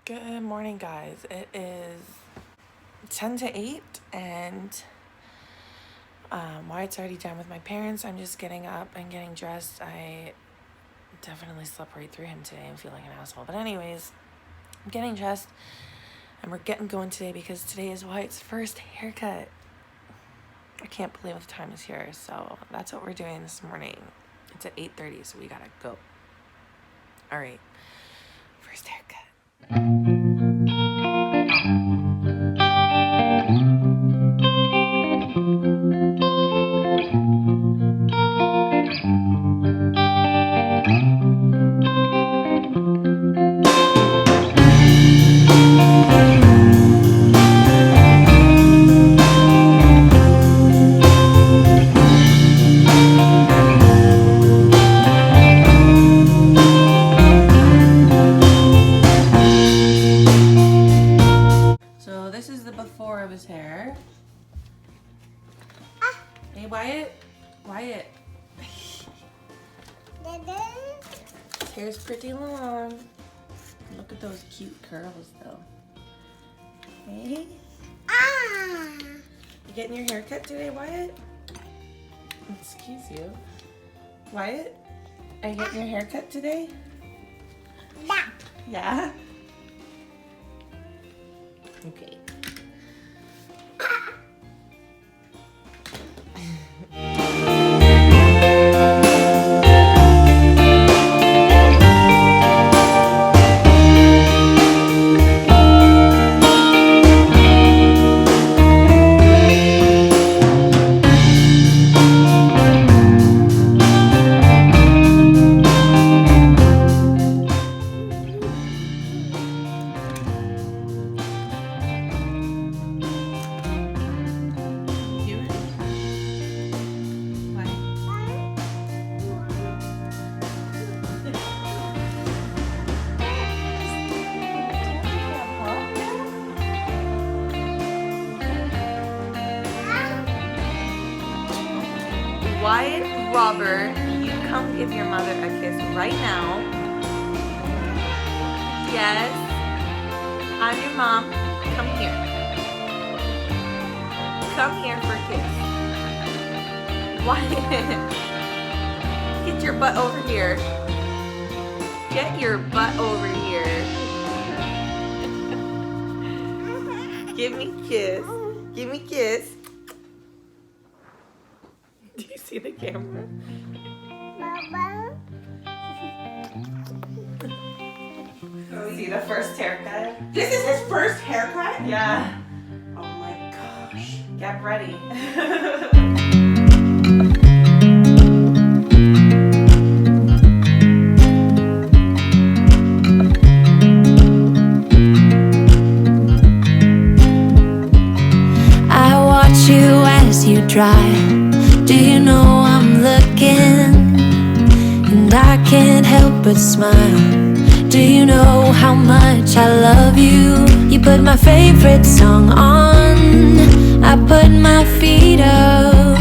Good morning, guys. It is 10 to 8 and Wyatt's already done with my parents. I'm just getting up and getting dressed. I definitely slept right through him today. I'm feeling an asshole. But anyways, I'm getting dressed and we're getting going today because today is Wyatt's first haircut. I can't believe the time is here. So that's what we're doing this morning. It's at 8:30, so we gotta go. All right, first haircut. This is the before of his hair. Hey, Wyatt. Wyatt. His hair's pretty long. Look at those cute curls, though. Hey. You getting your hair cut today, Wyatt? Excuse you. Wyatt, are you getting your hair cut today? Yeah? Okay. Wyatt Robert, you come give your mother a kiss right now. Yes. I'm your mom. Come here. Come here for a kiss. Wyatt. Get your butt over here. Get your butt over here. Give me a kiss. Give me a kiss. Do you see the camera? See the first haircut? This is his first haircut? Yeah. Oh my gosh. Get ready. I watch you as you drive. Do you know I'm looking? And I can't help but smile. Do you know how much I love you? You put my favorite song on. I put my feet up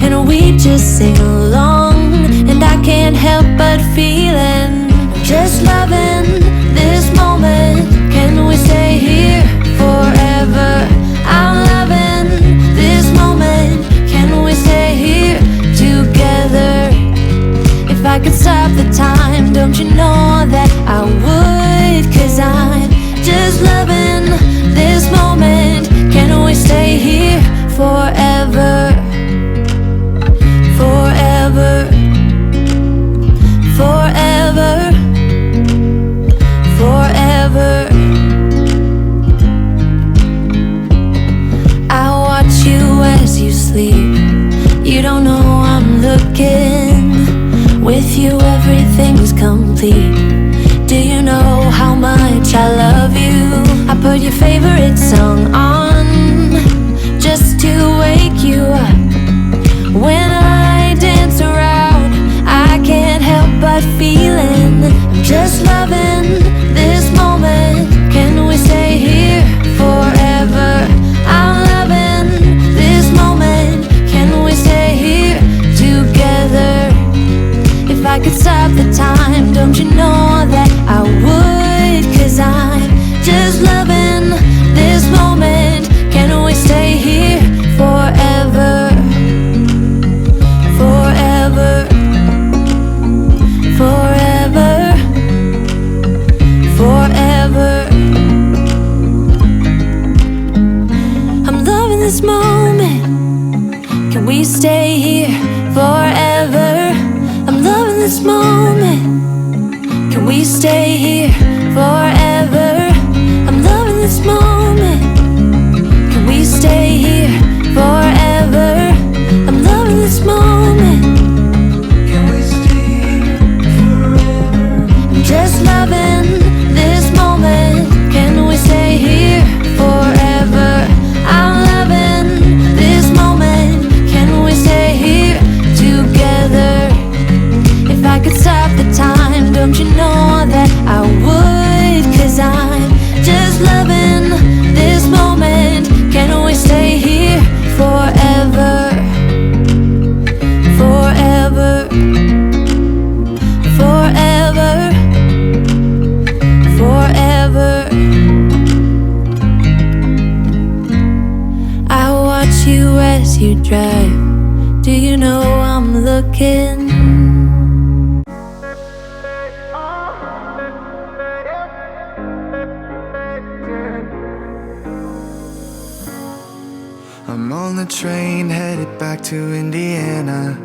and we just sing along. And I can't help but feeling, just loving this moment. Can we stay here forever? I'm loving this moment. Can we stay here together? If I could stop the time, don't you know that I would? 'Cause I'm just loving this moment. Can we stay here forever? Forever. Forever. Forever. I watch you as you sleep. You don't know I'm looking. With you everything's complete. Do you know how much I love you? I put your favorite song on just to wake you up. When I dance around, I can't help but feeling, I'm just loving this moment. Can we stay here forever? I'm loving this moment. Can we stay here together? If I could stop the time, don't you know that I would? 'Cause I'm we stay here forever? I'm loving this moment. Can we stay here forever? I'm loving this moment. Can we stay here forever? I'm just loving this moment. Can we stay here forever? I'm loving this moment. Can we stay here together? If I could stop the time, don't you know that I would? 'Cause I'm just loving this moment. Can we stay here forever? Forever. Forever. Forever. I watch you as you drive. Do you know I'm looking? I'm on the train headed back to Indiana.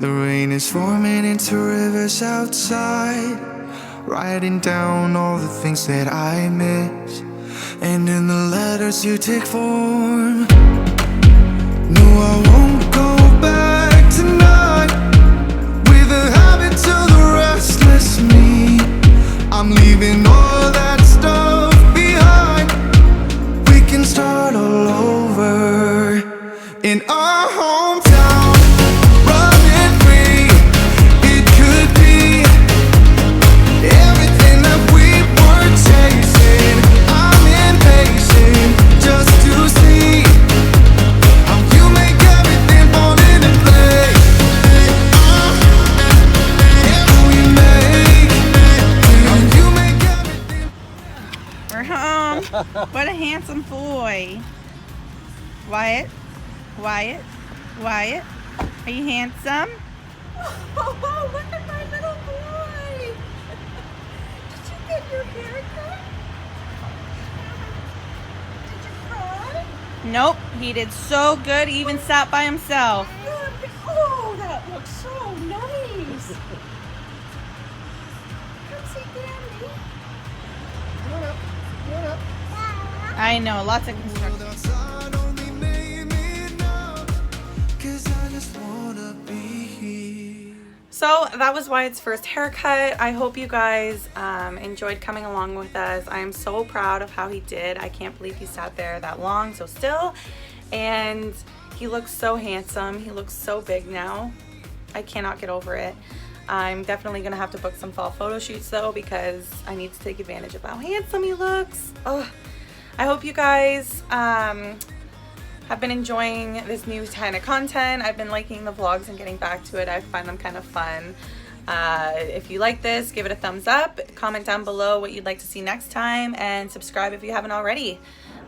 The rain is forming into rivers outside, writing down all the things that I miss, and in the letters you take form. No, I won't go back tonight with a habit to the restless me. I'm leaving all that stuff behind. We can start all over in our hometown, running free. It could be everything that we were chasing. I'm impatient just to see how you make everything fall into place. How you make everything. We're home. What a handsome boy. Wyatt, Wyatt, Wyatt. Are you handsome? Oh, look at my little boy! Did you get your hair cut? Did you cry? Nope. He did so good. He even sat by himself. Oh, that looks so nice! Come see Daddy. Come on up. Come on up. I know. Lots of construction. Outside, only name it now, 'cause I just wanna be here. So that was Wyatt's first haircut. I hope you guys enjoyed coming along with us. I am so proud of how he did. I can't believe he sat there that long so still, and he looks so handsome. He looks so big now. I cannot get over it. I'm definitely gonna have to book some fall photo shoots though, because I need to take advantage of how handsome he looks. Oh, I hope you guys have been enjoying this new kind of content. I've been liking the vlogs and getting back to it. I find them kind of fun. If you like this, give it a thumbs up. Comment down below what you'd like to see next time, and subscribe if you haven't already.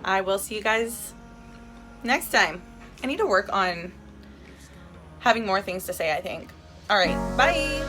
I will see you guys next time. I need to work on having more things to say, I think. All right, bye.